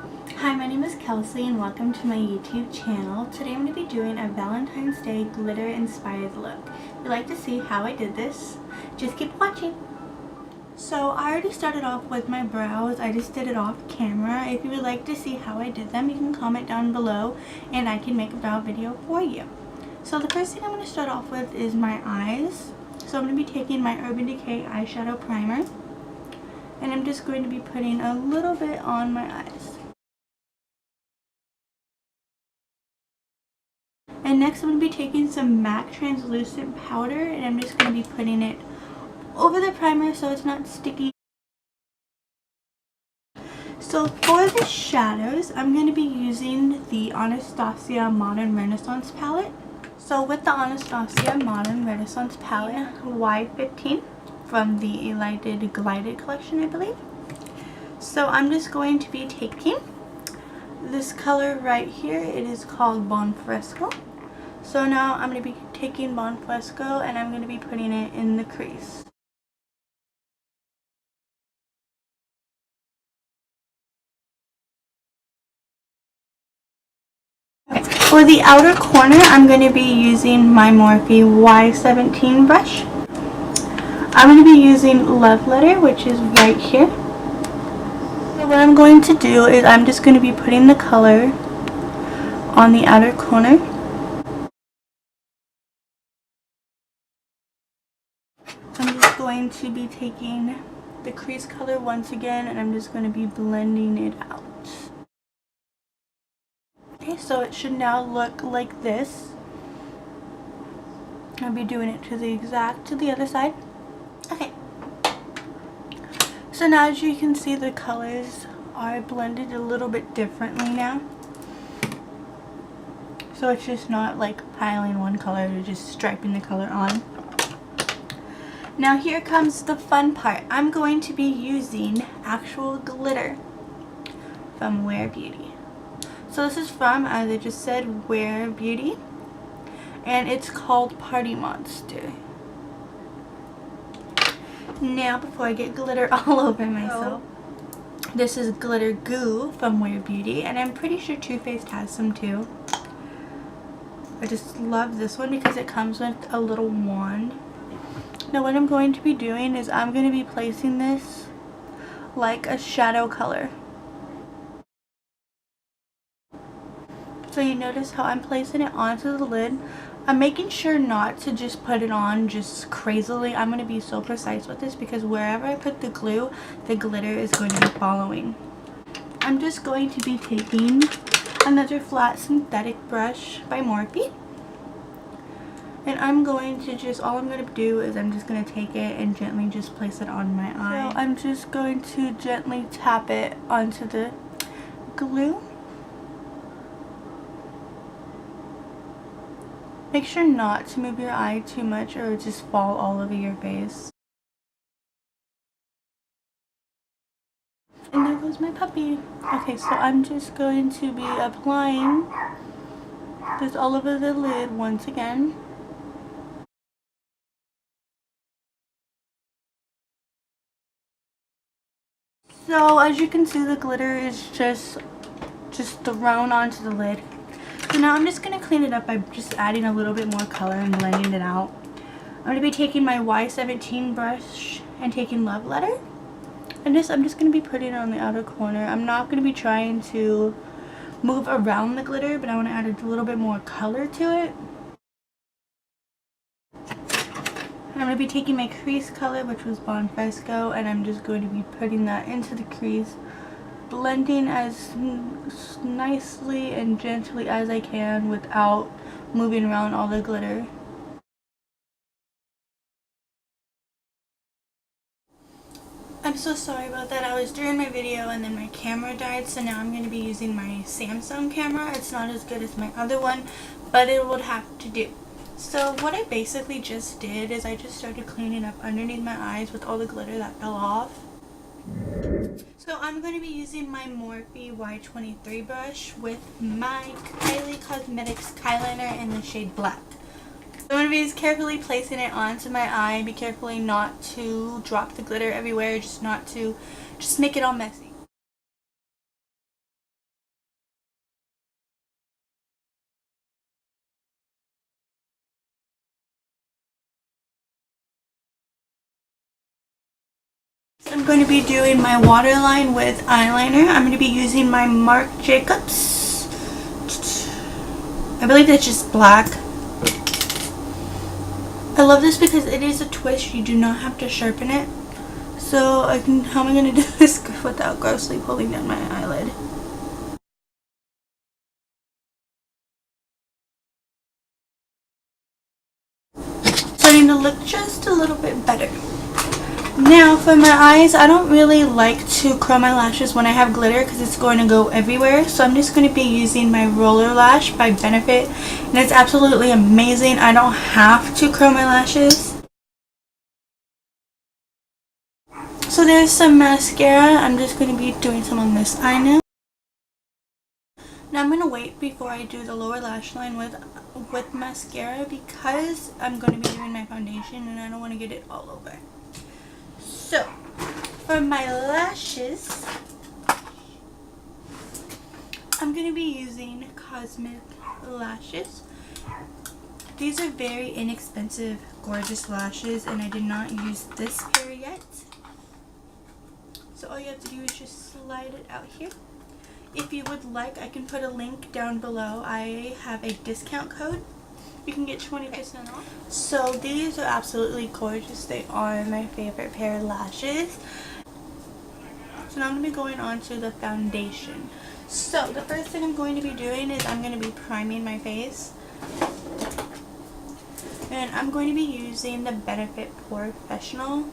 Hi, my name is Kelsey and welcome to my YouTube channel. Today I'm going to be doing a Valentine's Day glitter inspired look. If you'd like to see how I did this, just keep watching. So I already started off with my brows. I just did it off camera. If you would like to see how I did them, you can comment down below and I can make a brow video for you. So the first thing I'm going to start off with is my eyes. So I'm going to be taking my Urban Decay eyeshadow primer and I'm just going to be putting a little bit on my eyes. And next I'm going to be taking some MAC translucent powder and I'm just going to be putting it over the primer so it's not sticky. So for the shadows, I'm going to be using the Anastasia Modern Renaissance palette. So with the Anastasia Modern Renaissance palette, Y15 from the Elite Glided collection, I believe. So I'm just going to be taking this color right here. It is called Buon Fresco. So now I'm going to be taking Buon Fresco and I'm going to be putting it in the crease. Okay. For the outer corner, I'm going to be using my Morphe Y17 brush. I'm going to be using Love Letter, which is right here. So what I'm going to do is I'm just going to be putting the color on the outer corner. I'm just going to be taking the crease color once again and I'm just going to be blending it out. Okay, so it should now look like this. I'll be doing it to the other side. Okay. So now as you can see, the colors are blended a little bit differently now. So it's just not like piling one color or just striping the color on. Now here comes the fun part. I'm going to be using actual glitter from Wear Beauty. So this is from, as I just said, Wear Beauty. And it's called Party Monster. Now before I get glitter all over myself, this is glitter GOOO from Wear Beauty. And I'm pretty sure Too Faced has some too. I just love this one because it comes with a little wand. Now what I'm going to be doing is I'm going to be placing this like a shadow color. So you notice how I'm placing it onto the lid. I'm making sure not to just put it on just crazily. I'm going to be so precise with this because wherever I put the glue, the glitter is going to be following. I'm just going to be taking another flat synthetic brush by Morphe. And I'm going to just, all I'm going to do is I'm just going to take it and gently just place it on my eye. So I'm just going to gently tap it onto the glue. Make sure not to move your eye too much or it'll just fall all over your face. And there goes my puppy. Okay, so I'm just going to be applying this all over the lid once again. So as you can see, the glitter is just thrown onto the lid. So now I'm just going to clean it up by just adding a little bit more color and blending it out. I'm going to be taking my Y17 brush and taking Love Letter. And I'm just going to be putting it on the outer corner. I'm not going to be trying to move around the glitter, but I want to add a little bit more color to it. And I'm going to be taking my crease color, which was Buon Fresco, and I'm just going to be putting that into the crease, blending as nicely and gently as I can without moving around all the glitter. I'm so sorry about that. I was doing my video and then my camera died, so now I'm going to be using my Samsung camera. It's not as good as my other one, but it would have to do. So what I basically just did is I just started cleaning up underneath my eyes with all the glitter that fell off. So I'm going to be using my Morphe Y23 brush with my Kylie Cosmetics KYLINER in the shade Black. So I'm going to be just carefully placing it onto my eye. Be carefully not to drop the glitter everywhere, just make it all messy. I'm going to be doing my waterline with eyeliner. I'm going to be using my Marc Jacobs. I believe it's just black. I love this because it is a twist. You do not have to sharpen it. So how am I going to do this without grossly pulling down my eyelid? Starting to look just a little bit better. Now for my eyes, I don't really like to curl my lashes when I have glitter because it's going to go everywhere. So I'm just going to be using my Roller Lash by Benefit, and it's absolutely amazing. I don't have to curl my lashes. So there's some mascara. I'm just going to be doing some on this eye now. Now I'm going to wait before I do the lower lash line with mascara because I'm going to be doing my foundation and I don't want to get it all over. So, for my lashes, I'm going to be using Cosmic Lashes. These are very inexpensive, gorgeous lashes, and I did not use this pair yet. So all you have to do is just slide it out here. If you would like, I can put a link down below. I have a discount code. You can get 20% off. So these are absolutely gorgeous. They are my favorite pair of lashes. So now I'm going to be going on to the foundation. So the first thing I'm going to be doing is I'm going to be priming my face. And I'm going to be using the Benefit POREfessional.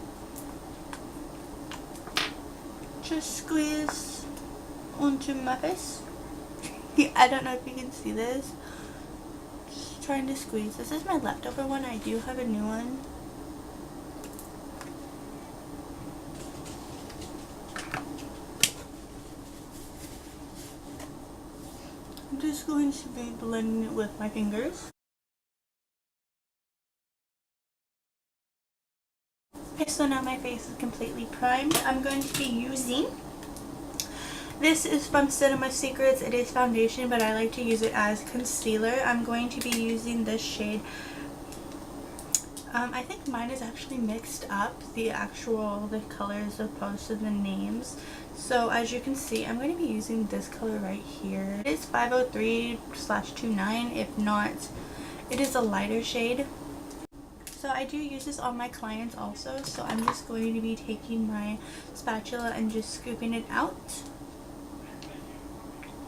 Just squeeze onto my face. I don't know if you can see this. Trying to squeeze. This is my leftover one. I do have a new one. I'm just going to be blending it with my fingers. Okay, so now my face is completely primed. I'm going to be using, this is from Cinema Secrets. It is foundation, but I like to use it as concealer. I'm going to be using this shade. I think mine is actually mixed up, the colors opposed to the names. So as you can see, I'm going to be using this color right here. It is 503/29. If not, it is a lighter shade. So I do use this on my clients also. So I'm just going to be taking my spatula and just scooping it out.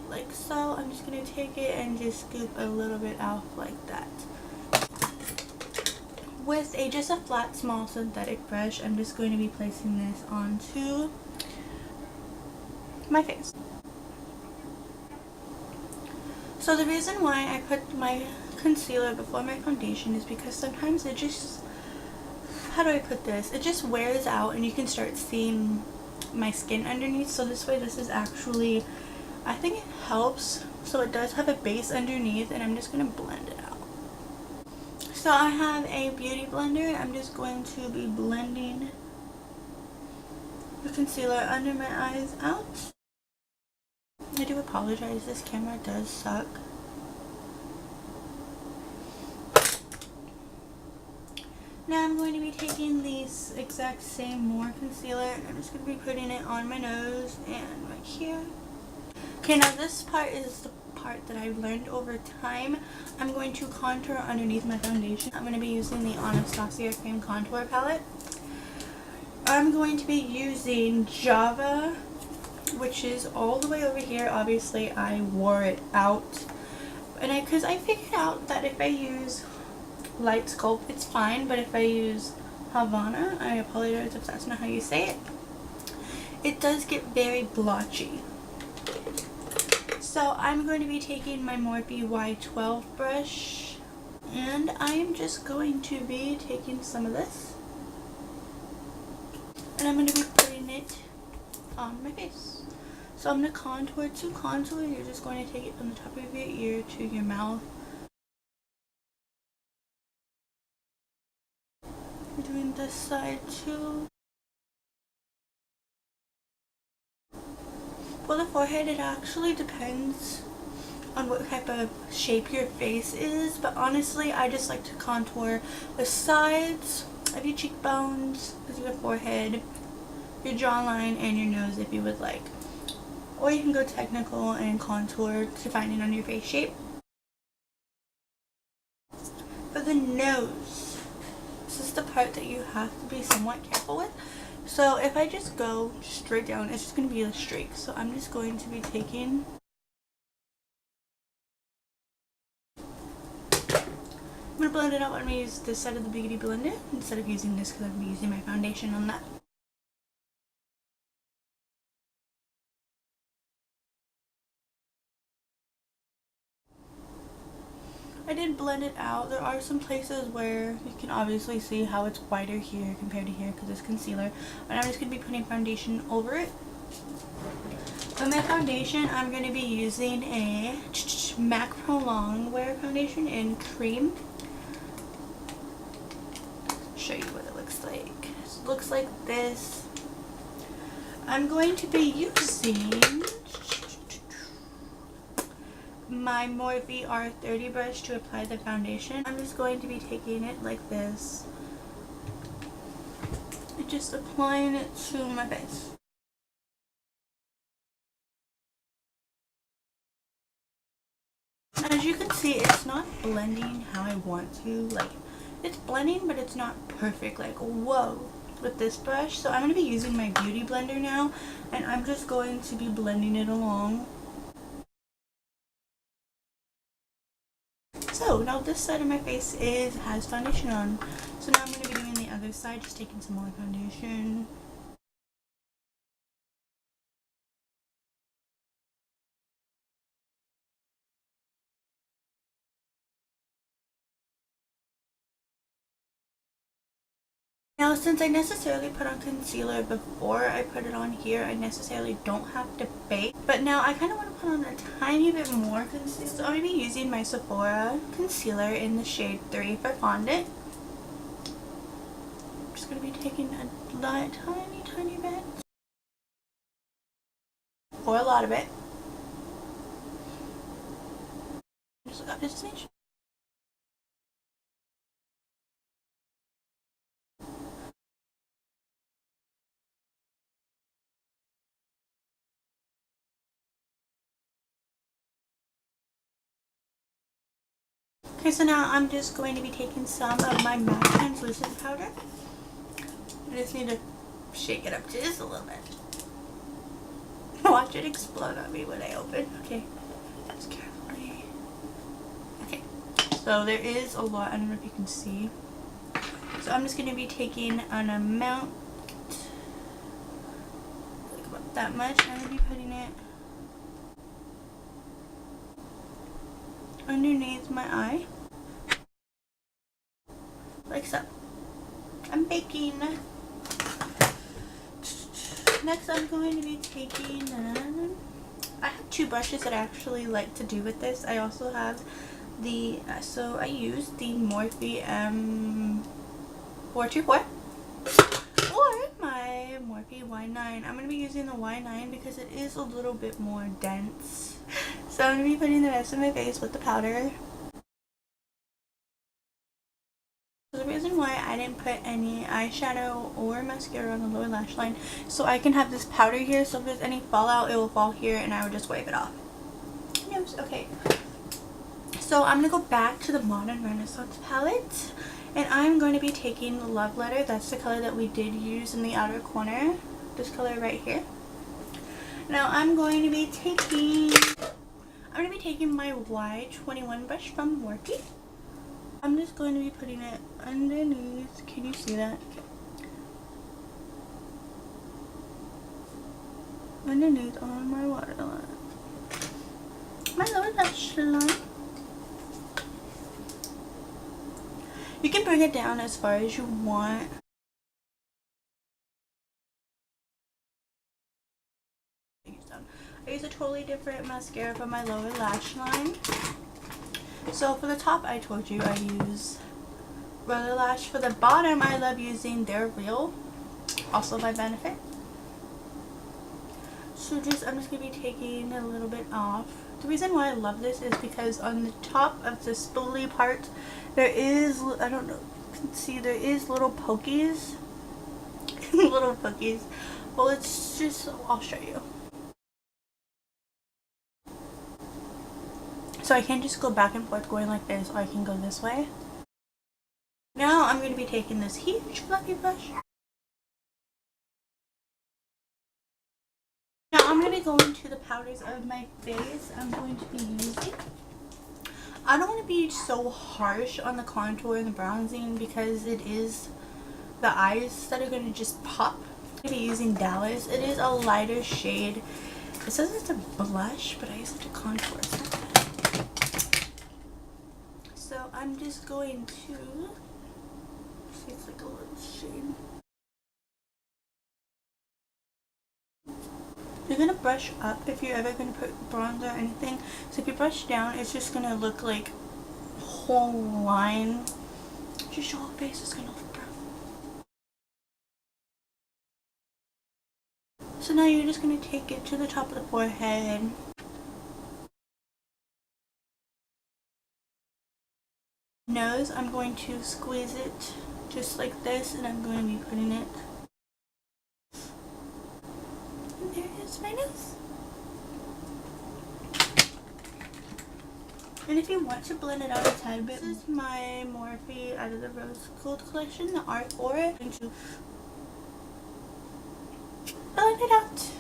Like so. I'm just going to take it and just scoop a little bit out like that. With just a flat small synthetic brush, I'm just going to be placing this onto my face. So the reason why I put my concealer before my foundation is because sometimes it just, how do I put this? It just wears out and you can start seeing my skin underneath. So this way, this is actually, I think it helps. So it does have a base underneath, and I'm just going to blend it out. So I have a beauty blender. I'm just going to be blending the concealer under my eyes out. I do apologize, this camera does suck. Now I'm going to be taking this exact same more concealer, and I'm just going to be putting it on my nose and right here. Okay, now this part is the part that I've learned over time. I'm going to contour underneath my foundation. I'm going to be using the Anastasia Cream Contour Palette. I'm going to be using Java, which is all the way over here. Obviously, I wore it out. And because I figured out that if I use Light Sculpt, it's fine. But if I use Havana, I apologize if that's not how you say it, it does get very blotchy. So I'm going to be taking my Morphe Y12 brush, and I'm just going to be taking some of this, and I'm going to be putting it on my face. So I'm going to contour. To contour, you're just going to take it from the top of your ear to your mouth. We're doing this side too. For the forehead, it actually depends on what type of shape your face is, but honestly, I just like to contour the sides of your cheekbones, of your forehead, your jawline and your nose if you would like. Or you can go technical and contour to find it on your face shape. For the nose, this is the part that you have to be somewhat careful with. So if I just go straight down, it's just going to be a streak. So I'm just going to be taking... I'm going to blend it out. I'm going to use this side of the Beauty Blender instead of using this because I'm going to be using my foundation on that. I did blend it out. There are some places where you can obviously see how it's whiter here compared to here because it's concealer. And I'm just going to be putting foundation over it. For my foundation, I'm going to be using a MAC Pro Longwear foundation in Cream. Show you what it looks like. It looks like this. I'm going to be using my Morphe R30 brush to apply the foundation. I'm just going to be taking it like this and just applying it to my face. As you can see, it's not blending how I want to. Like, it's blending, but it's not perfect. Like, whoa, with this brush. So I'm going to be using my Beauty Blender now, and I'm just going to be blending it along. So now this side of my face has foundation on. So now I'm going to be doing the other side, just taking some more foundation. Now, since I necessarily put on concealer before I put it on here, I necessarily don't have to bake. But now I kind of want to put on a tiny bit more concealer. So I'm going to be using my Sephora concealer in the shade 3 for fondant. I'm just going to be taking a tiny bit. Or a lot of it. Just got this smidge. Okay, so now I'm just going to be taking some of my matte translucent powder. I just need to shake it up just a little bit. Watch it explode on me when I open. Okay, just carefully. Okay, so there is a lot. I don't know if you can see. So I'm just going to be taking an amount, like about that much. I'm going to be putting it underneath my eye, like so. I'm baking. Next I'm going to be taking, I have two brushes that I actually like to do with this. I also have the, so I use the Morphe M424 or my Morphe Y9. I'm going to be using the Y9 because it is a little bit more dense. So I'm going to be putting the rest of my face with the powder. So the reason why I didn't put any eyeshadow or mascara on the lower lash line, so I can have this powder here, so if there's any fallout, it will fall here and I will just wipe it off. Yes, okay. So I'm going to go back to the Modern Renaissance palette, and I'm going to be taking Love Letter. That's the color that we did use in the outer corner. This color right here. Now I'm going to be taking my Y21 brush from Morphe. I'm just going to be putting it underneath. Can you see that? Underneath on my waterline. My lower lash line. You can bring it down as far as you want. I use a totally different mascara for my lower lash line. So for the top, I told you I use Roller Lash. For the bottom, I love using They're Real, also by Benefit. So I'm just going to be taking a little bit off. The reason why I love this is because on the top of the spoolie part, there is, I don't know, you can see there is little pokies, little pokies Well, it's just, I'll show you. So I can't just go back and forth going like this, or I can go this way. Now I'm going to be taking this huge fluffy brush. Now I'm going to be going to the powders of my face. I'm going to be using, I don't want to be so harsh on the contour and the bronzing because it is the eyes that are going to just pop. I'm going to be using Dallas. It is a lighter shade. It says it's a blush, but I use it to contour. So I'm just going to see, it's like a little shade. You're going to brush up if you're ever going to put bronzer or anything. So if you brush down, it's just going to look like whole line. Just your whole face is going to look brown. So now you're just going to take it to the top of the forehead. Nose, I'm going to squeeze it just like this, and I'm going to be putting it. And there is my nose. And if you want to blend it out a tad bit, this is my Morphe out of the Rose Gold collection, the Art for it. I'm going to blend it out.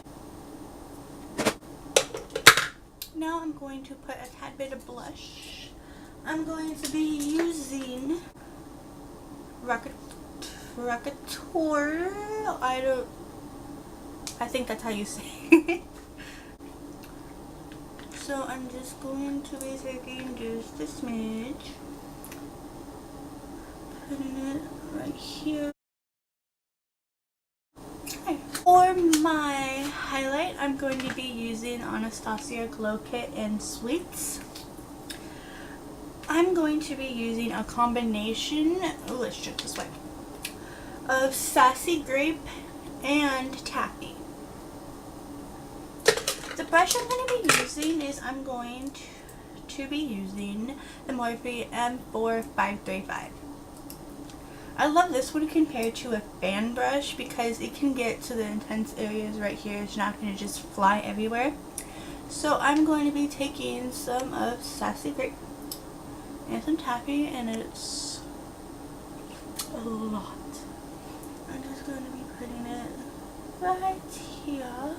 Now I'm going to put a tad bit of blush. I'm going to be using Rockateur. I think that's how you say it. So I'm just going to be taking just a smidge, putting it right here. Okay. For my highlight, I'm going to be using Anastasia Glow Kit in Sweets. I'm going to be using a combination, let's check this way, of Sassy Grape and Taffy. The brush I'm going to be using is I'm going to be using the Morphe M4535. I love this one compared to a fan brush because it can get to the intense areas right here. It's not going to just fly everywhere. So I'm going to be taking some of Sassy Grape and some Taffy, and it's a lot. I'm just going to be putting it right here.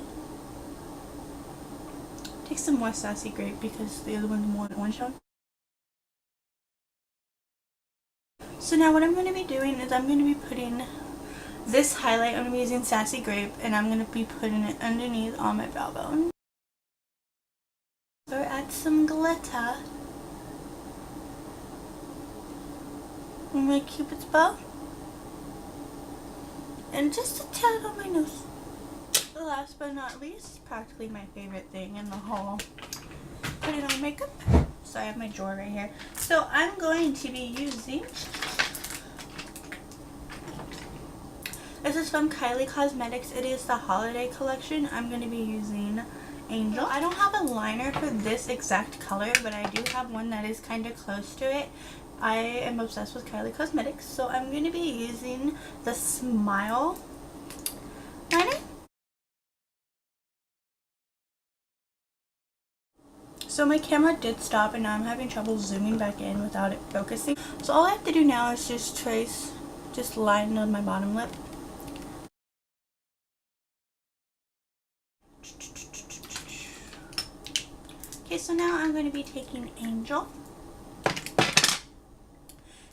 Take some more Sassy Grape because the other one's more orange tone. So now what I'm going to be doing is I'm going to be putting this highlight, I'm going to be using Sassy Grape, and I'm going to be putting it underneath on my brow bone. So add some glitter. My Cupid's bow, and just a tad on my nose. Last but not least, practically my favorite thing in the whole putting on makeup. So I have my drawer right here. So I'm going to be using, this is from Kylie Cosmetics. It is the holiday collection. I'm going to be using Angel. I don't have a liner for this exact color, but I do have one that is kind of close to it. I am obsessed with Kylie Cosmetics, so I'm going to be using the Smile liner. So my camera did stop, and now I'm having trouble zooming back in without it focusing. So all I have to do now is just trace, just line on my bottom lip. Okay, so now I'm going to be taking Angel.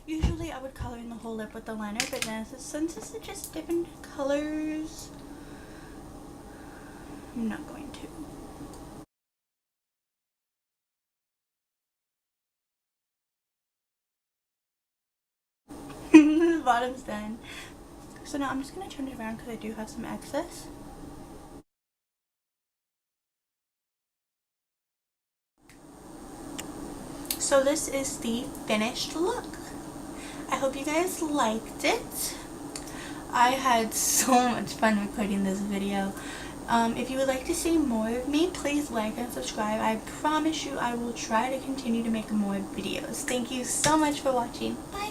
Usually I would color in the whole lip with the liner, but then since this is just different colors, I'm not going to. The bottom's done. So now I'm just going to turn it around because I do have some excess. So this is the finished look. I hope you guys liked it. I had so much fun recording this video. If you would like to see more of me, please like and subscribe. I promise you I will try to continue to make more videos. Thank you so much for watching. Bye!